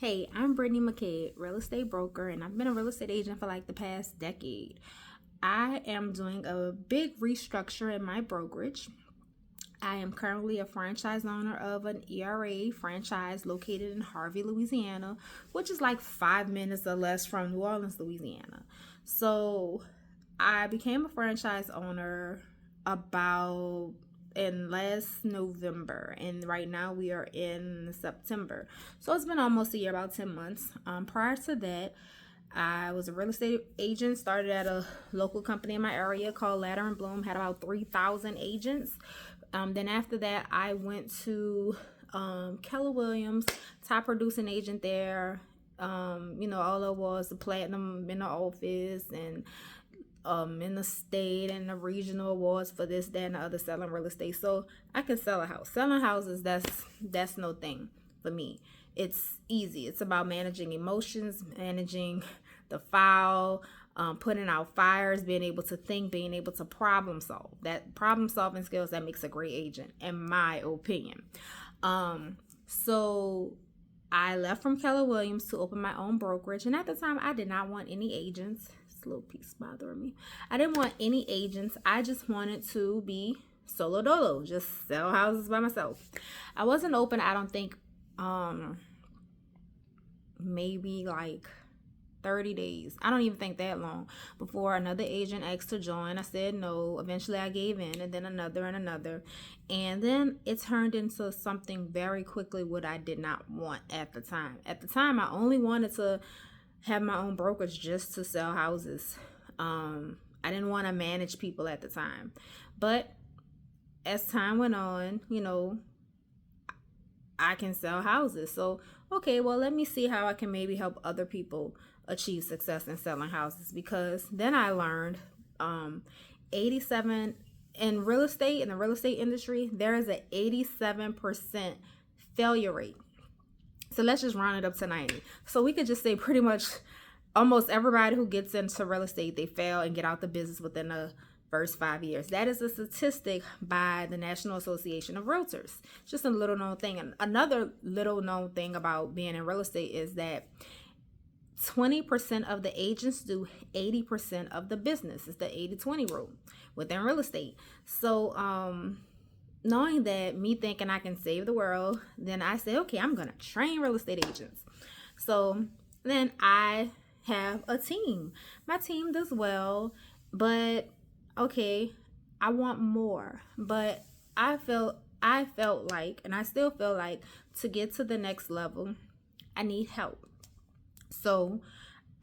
Hey, I'm Brittany McKay, real estate broker, and I've been a real estate agent for like the past decade. I am doing a big restructure in my brokerage. I am currently a franchise owner of an ERA franchise located in Harvey, Louisiana, which is like 5 minutes or less from New Orleans, Louisiana. So I became a franchise owner about in last November, and right now we are in September. So it's been almost a year, about 10 months. Prior to that, I was a real estate agent, started at a local company in my area called Ladder and Bloom, had about 3,000 agents. Then after that, I went to Keller Williams, top producing agent there. All it was the platinum in the office and in the state and the regional awards for this, that, and the other, selling real estate. So I can sell a house. Selling houses, that's no thing for me. It's easy. It's about managing emotions, managing the file, putting out fires, being able to think, being able to problem solve. That problem solving skills that makes a great agent, in my opinion. So I left from Keller Williams to open my own brokerage, and at the time I did not want any agents. This little piece bothering me. I didn't want any agents. I just wanted to be solo dolo, just sell houses by myself. I wasn't open, I don't think, maybe like 30 days. I don't even think that long before another agent asked to join. I said no. Eventually I gave in, and then another and another. And then it turned into something very quickly what I did not want at the time. At the time, I only wanted to have my own brokerage just to sell houses. I didn't want to manage people at the time. But as time went on, I can sell houses. So, okay, well, let me see how I can maybe help other people achieve success in selling houses, because then I learned 87 in real estate, in the real estate industry, there is an 87% failure rate. So let's just round it up to 90. So we could just say pretty much almost everybody who gets into real estate, they fail and get out the business within the first 5 years. That is a statistic by the National Association of Realtors. Just a little known thing. And another little known thing about being in real estate is that 20% of the agents do 80% of the business. It's the 80-20 rule within real estate. So knowing that, me thinking I can save the world, then I say, okay, I'm going to train real estate agents. So then I have a team. My team does well, but okay, I want more. But I felt like, and I still feel like, to get to the next level, I need help. So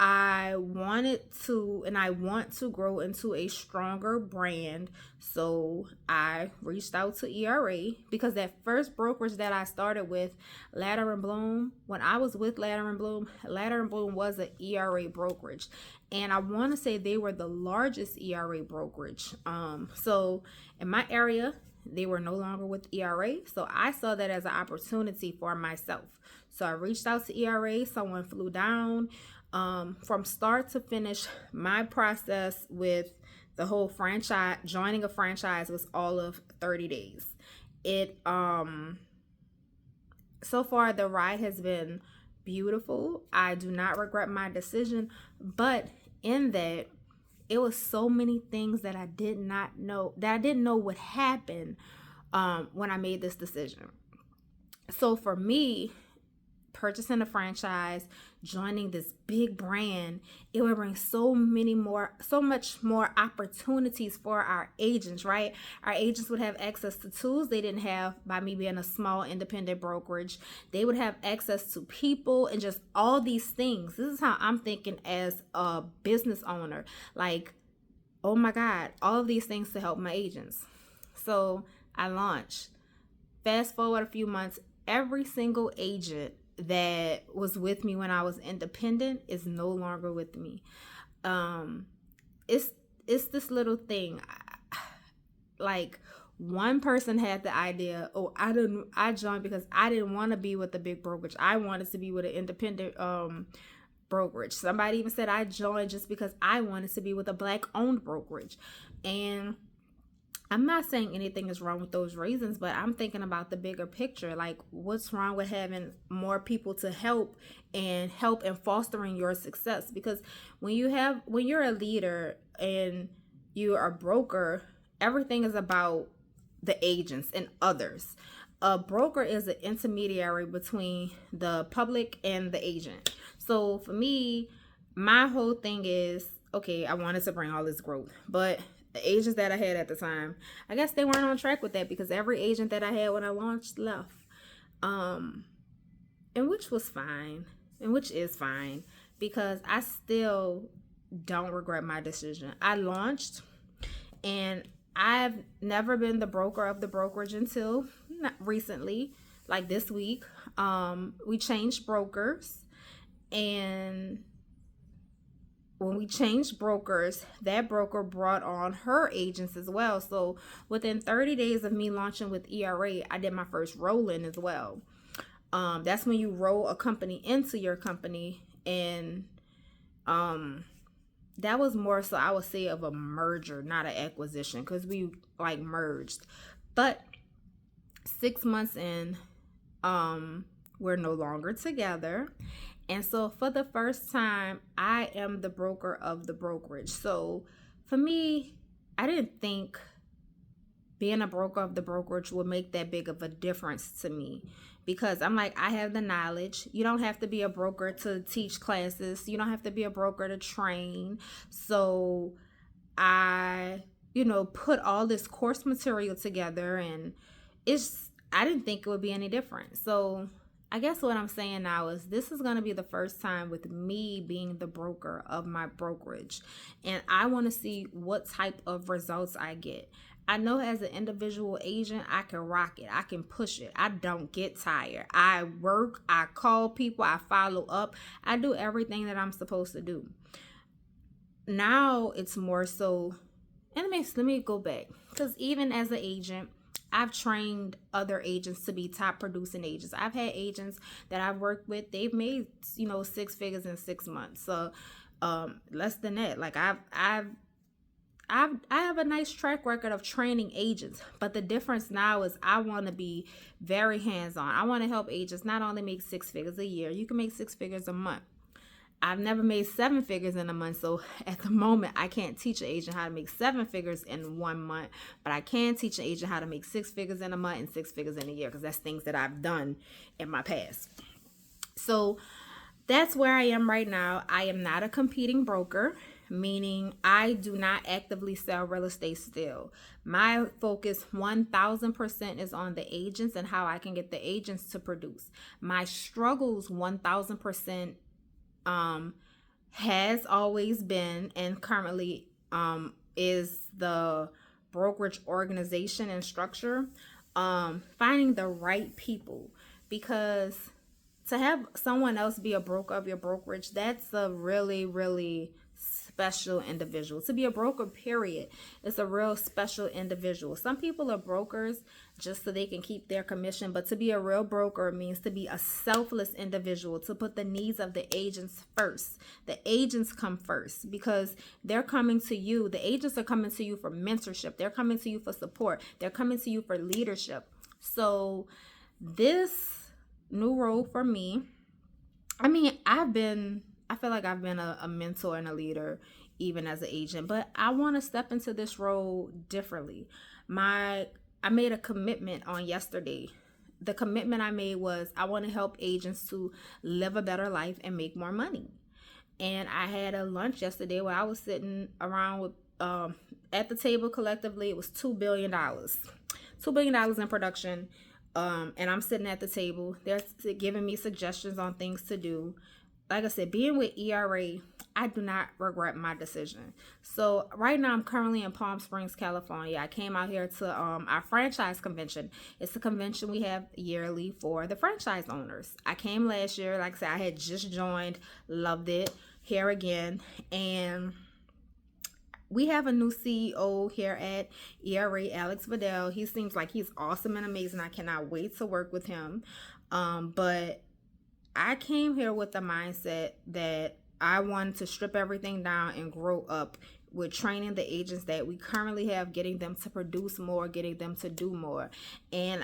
I wanted to, and I want to grow into a stronger brand. So I reached out to ERA, because that first brokerage that I started with, Ladder and Bloom, when I was with Ladder and Bloom was an ERA brokerage. And I want to say they were the largest ERA brokerage. So in my area, they were no longer with ERA. So I saw that as an opportunity for myself. So I reached out to ERA. Someone flew down. From start to finish, my process with the whole franchise, joining a franchise, was all of 30 days. So far the ride has been beautiful. I do not regret my decision, but in that, it was so many things that I didn't know would happen when I made this decision. So for me, purchasing a franchise, joining this big brand, it would bring so much more opportunities for our agents, right? Our agents would have access to tools they didn't have by me being a small independent brokerage. They would have access to people and just all these things. This is how I'm thinking as a business owner. Like, oh my God, all of these things to help my agents. So I launched. Fast forward a few months, every single agent that was with me when I was independent is no longer with me. It's this little thing. Like, one person had the idea, I joined because I didn't want to be with the big brokerage. I wanted to be with an independent brokerage. Somebody even said I joined just because I wanted to be with a Black owned brokerage. And I'm not saying anything is wrong with those reasons, but I'm thinking about the bigger picture. Like, what's wrong with having more people to help and fostering your success? Because when you're a leader and you're a broker, everything is about the agents and others. A broker is an intermediary between the public and the agent. So for me, my whole thing is, okay, I wanted to bring all this growth, but the agents that I had at the time, I guess they weren't on track with that, because every agent that I had when I launched left. Um, and which was fine, and which is fine, because I still don't regret my decision. I launched, and I've never been the broker of the brokerage until not recently, like this week. We changed brokers, and when we changed brokers, that broker brought on her agents as well. So within 30 days of me launching with ERA, I did my first roll-in as well. That's when you roll a company into your company, and that was more so, I would say, of a merger, not an acquisition, because we like merged. But 6 months in, we're no longer together. And so for the first time, I am the broker of the brokerage. So for me, I didn't think being a broker of the brokerage would make that big of a difference to me, because I'm like, I have the knowledge. You don't have to be a broker to teach classes. You don't have to be a broker to train. So I, put all this course material together, and I didn't think it would be any different. So I guess what I'm saying now is, this is going to be the first time with me being the broker of my brokerage. And I want to see what type of results I get. I know as an individual agent, I can rock it. I can push it. I don't get tired. I work. I call people. I follow up. I do everything that I'm supposed to do. Now it's more so, and let me go back. Because even as an agent, I've trained other agents to be top producing agents. I've had agents that I've worked with, they've made, 6 figures in 6 months. So less than that. Like I have a nice track record of training agents, but the difference now is I want to be very hands-on. I want to help agents not only make 6 figures a year, you can make 6 figures a month. I've never made 7 figures in a month, so at the moment, I can't teach an agent how to make 7 figures in 1 month, but I can teach an agent how to make 6 figures in a month and 6 figures in a year, because that's things that I've done in my past. So that's where I am right now. I am not a competing broker, meaning I do not actively sell real estate still. My focus 1000% is on the agents and how I can get the agents to produce. My struggles 1000% has always been, and currently is the brokerage organization and structure, finding the right people, because to have someone else be a broker of your brokerage, that's a really, really special individual. To be a broker, period, is a real special individual. Some people are brokers just so they can keep their commission, but to be a real broker means to be a selfless individual, to put the needs of the agents first. The agents come first, because they're coming to you. The agents are coming to you for mentorship. They're coming to you for support. They're coming to you for leadership. So this new role for me, I feel like I've been a mentor and a leader even as an agent, but I want to step into this role differently. I made a commitment on yesterday. The commitment I made was, I want to help agents to live a better life and make more money. And I had a lunch yesterday where I was sitting around with at the table collectively. It was $2 billion. $2 billion in production. And I'm sitting at the table. They're giving me suggestions on things to do. Like I said, being with ERA, I do not regret my decision. So right now, I'm currently in Palm Springs, California. I came out here to our franchise convention. It's a convention we have yearly for the franchise owners. I came last year. Like I said, I had just joined, loved it. Here again. And we have a new CEO here at ERA, Alex Vidal. He seems like he's awesome and amazing. I cannot wait to work with him. But I came here with the mindset that I wanted to strip everything down and grow up with training the agents that we currently have, getting them to produce more, getting them to do more. And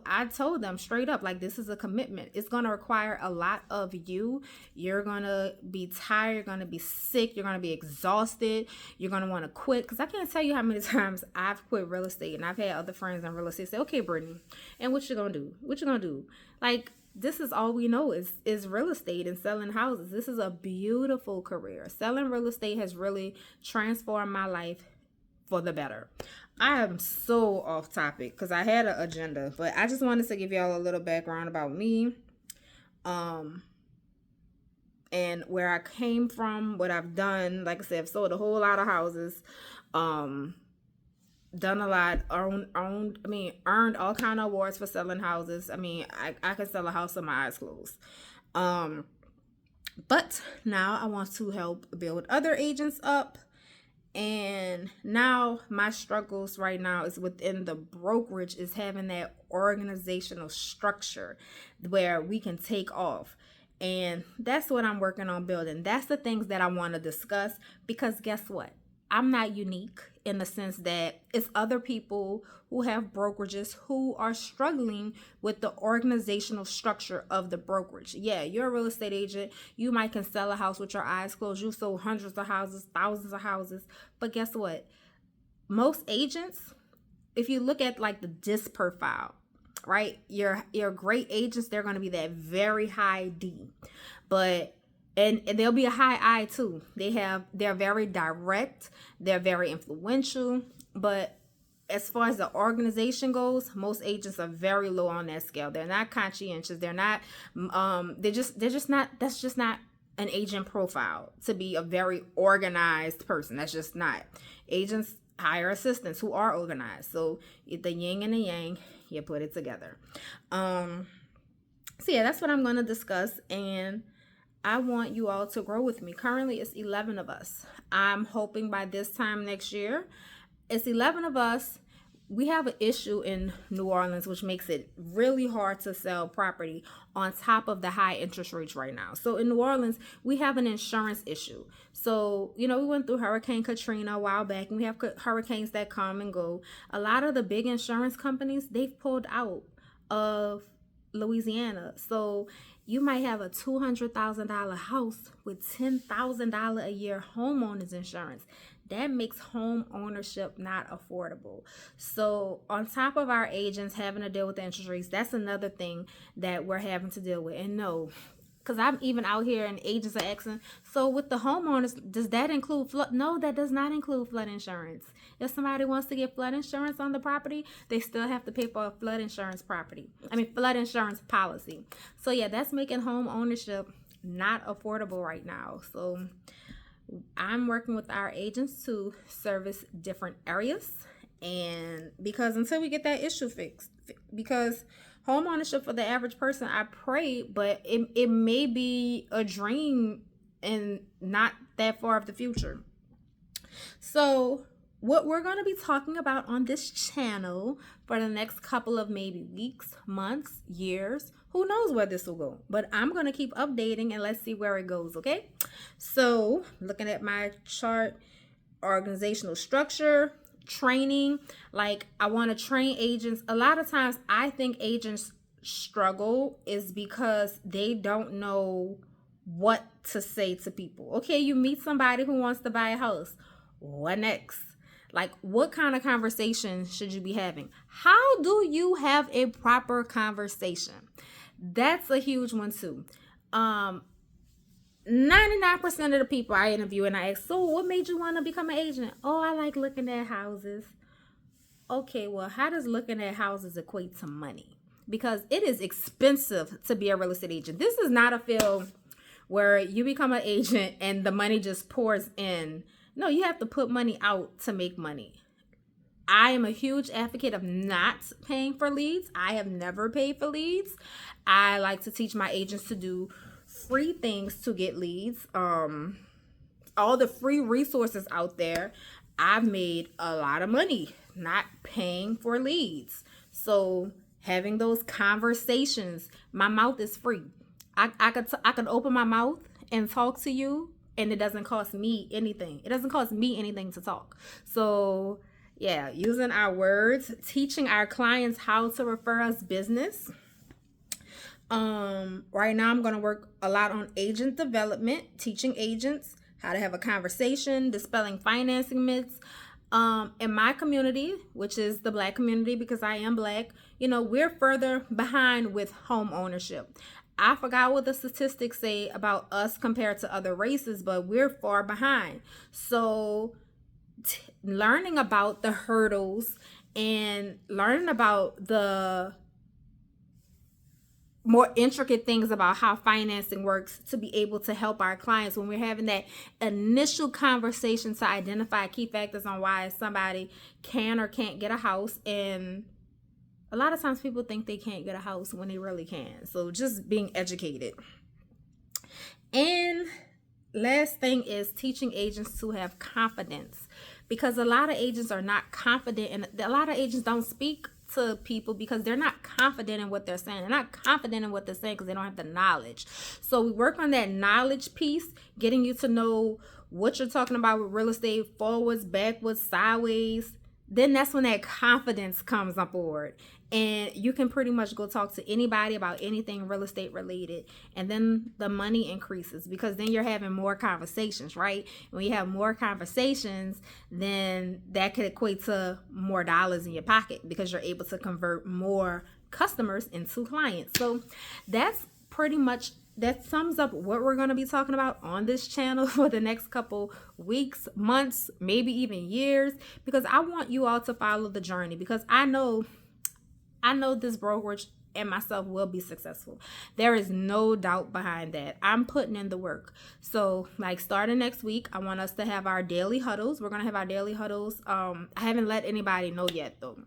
I told them straight up, like, this is a commitment. It's going to require a lot of you. You're going to be tired. You're going to be sick. You're going to be exhausted. You're going to want to quit. Because I can't tell you how many times I've quit real estate, and I've had other friends in real estate say, okay, Brittany, and what you going to do? What you going to do? Like, this is all we know is real estate and selling houses. This is a beautiful career. Selling real estate has really transformed my life for the better. I am so off topic because I had an agenda, but I just wanted to give y'all a little background about me, and where I came from, what I've done. Like I said, I've sold a whole lot of houses, done a lot, earned all kind of awards for selling houses. I mean, I can sell a house with my eyes closed. But now I want to help build other agents up. And now my struggles right now is within the brokerage, is having that organizational structure where we can take off. And that's what I'm working on building. That's the things that I want to discuss, because guess what? I'm not unique in the sense that it's other people who have brokerages who are struggling with the organizational structure of the brokerage. Yeah, you're a real estate agent. You might can sell a house with your eyes closed. You sold hundreds of houses, thousands of houses. But guess what? Most agents, if you look at like the DISC profile, right? Your great agents, they're going to be that very high D. But and there'll be a high I too. They're very direct, they're very influential, but as far as the organization goes, most agents are very low on that scale. They're not conscientious. They're not they're just not, that's just not an agent profile to be a very organized person. That's just not. Agents hire assistants who are organized. So the yin and the yang, you put it together. So yeah, that's what I'm going to discuss, and I want you all to grow with me. Currently, it's 11 of us. I'm hoping by this time next year, it's 11 of us. We have an issue in New Orleans, which makes it really hard to sell property on top of the high interest rates right now. So in New Orleans, we have an insurance issue. So, we went through Hurricane Katrina a while back, and we have hurricanes that come and go. A lot of the big insurance companies, they've pulled out of Louisiana. So you might have a $200,000 house with $10,000 a year homeowners insurance. That makes home ownership not affordable. So on top of our agents having to deal with the interest rates, that's another thing that we're having to deal with. And no, because I'm even out here and agents are asking, so with the homeowners, does that include flood? No, that does not include flood insurance. If somebody wants to get flood insurance on the property, they still have to pay for a flood insurance policy. So yeah, that's making home ownership not affordable right now. So I'm working with our agents to service different areas, and because until we get that issue fixed, because home ownership for the average person, I pray, but it may be a dream and not that far of the future. So what we're going to be talking about on this channel for the next couple of maybe weeks, months, years, who knows where this will go, but I'm going to keep updating and let's see where it goes. Okay. So looking at my chart, organizational structure, training, like I want to train agents. A lot of times I think agents struggle is because they don't know what to say to people. Okay, you meet somebody who wants to buy a house. What next? Like, what kind of conversation should you be having? How do you have a proper conversation? That's a huge one too. 99% of the people I interview and I ask, so what made you want to become an agent? Oh, I like looking at houses. Okay, well, how does looking at houses equate to money? Because it is expensive to be a real estate agent. This is not a field where you become an agent and the money just pours in. No, you have to put money out to make money. I am a huge advocate of not paying for leads. I have never paid for leads. I like to teach my agents to do free things to get leads. All the free resources out there, I've made a lot of money not paying for leads. So having those conversations, my mouth is free. I could open my mouth and talk to you and it doesn't cost me anything. It doesn't cost me anything to talk. So yeah, using our words, teaching our clients how to refer us business. Right now I'm going to work a lot on agent development, teaching agents how to have a conversation, dispelling financing myths. In my community, which is the Black community, because I am Black, we're further behind with home ownership. I forgot what the statistics say about us compared to other races, but we're far behind. So learning about the hurdles and learning about the more intricate things about how financing works to be able to help our clients when we're having that initial conversation to identify key factors on why somebody can or can't get a house. And a lot of times people think they can't get a house when they really can. So just being educated. And last thing is teaching agents to have confidence, because a lot of agents are not confident, and a lot of agents don't speak to people because they're not confident in what they're saying. They're not confident in what they're saying because they don't have the knowledge. So we work on that knowledge piece, getting you to know what you're talking about with real estate, forwards, backwards, sideways. Then that's when that confidence comes on board, and you can pretty much go talk to anybody about anything real estate related, and then the money increases because then you're having more conversations, right? When you have more conversations, then that could equate to more dollars in your pocket because you're able to convert more customers into clients. So that's pretty much, that sums up what we're going to be talking about on this channel for the next couple weeks, months, maybe even years, because I want you all to follow the journey, because I know this brokerage and myself will be successful. There is no doubt behind that. I'm putting in the work. So like starting next week, I want us to have our daily huddles. We're going to have our daily huddles. I haven't let anybody know yet though.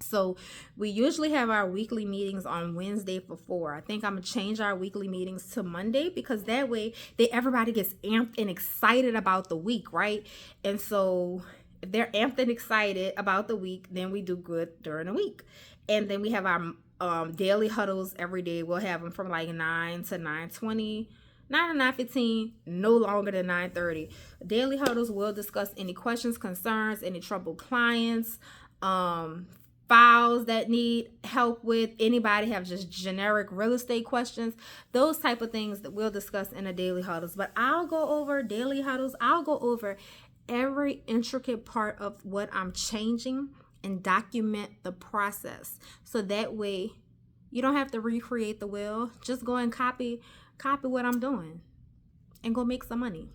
So we usually have our weekly meetings on Wednesday for 4. I think I'm going to change our weekly meetings to Monday, because that way everybody gets amped and excited about the week, right? And so if they're amped and excited about the week, then we do good during the week. And then we have our daily huddles every day. We'll have them from like 9 to 9:20. 9 to 9:15, no longer than 9:30. Daily huddles will discuss any questions, concerns, any troubled clients, files that need help with, anybody have just generic real estate questions, those type of things that we'll discuss in the daily huddles. But I'll go over daily huddles. I'll go over every intricate part of what I'm changing and document the process. So that way you don't have to recreate the wheel. Just go and copy what I'm doing and go make some money.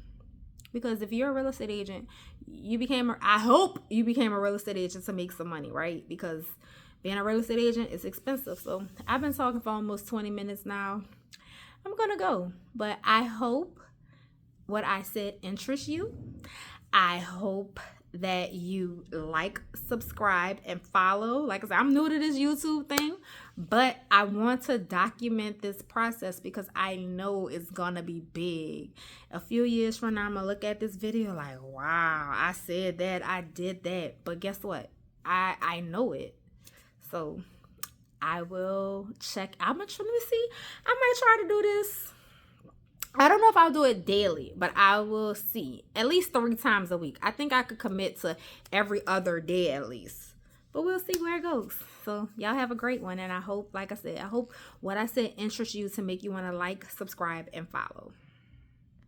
Because if you're a real estate agent, I hope you became a real estate agent to make some money, right? Because being a real estate agent is expensive. So I've been talking for almost 20 minutes now. I'm going to go. But I hope what I said interests you. I hope that you like, subscribe, and follow. Like I said, I'm new to this YouTube thing, but I want to document this process because I know it's gonna be big. A few years from now, I'm gonna look at this video like, wow, I said that, I did that. But guess what? I know it. So I will check. Let me see. I might try to do this. I don't know if I'll do it daily, but I will see. At least 3 times a week. I think I could commit to every other day at least. But we'll see where it goes. So y'all have a great one. And I hope, like I said, what I said interests you to make you want to like, subscribe, and follow.